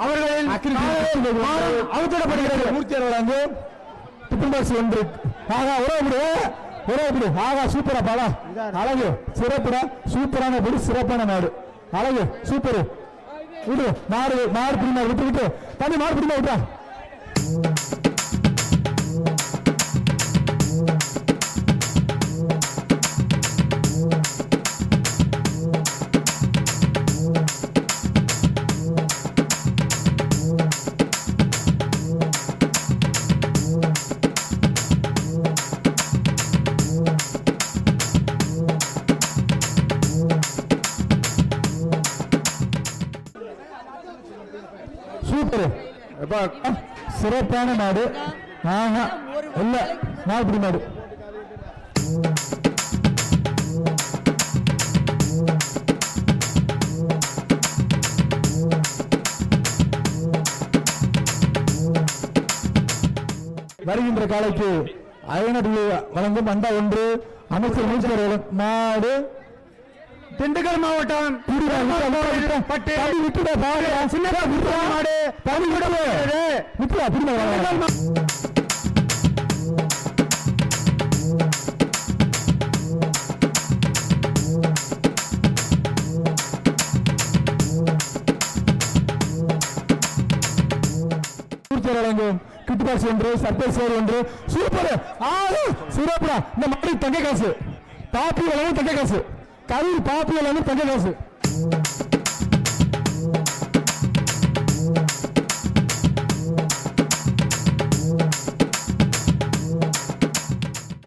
அவர்களின் அவுத்திடப்படுகிறது. மூர்த்தியார் வழங்கு tiffin box 1. ஆகா ஒரே ஆகா சூப்பரா பாடா அழகு சிறப்புடா சூப்பரான பொடி சிறப்பான நாடு அழகு சூப்பர் விடு மாடு பிடிமா விட்டு தண்ணி மாடு பிடிமா விட்டா சிறப்பான நாடு நாடு நாடு வருகின்ற காலைக்கு அயனடி வழங்கும் அண்டா 1 அமைச்சர் மூச்சர் நாடு திண்டுக்கல் மாவட்டம் வழங்கும் கிட்டுபாஸ் 1 சர்பேஸ் 1 சூப்பர் சிறப்புடா இந்த மாதிரி தங்க காசு பாப்பி வழங்கும் தங்க காசு கரூர் பாப்பி வழங்கும் தங்க காசு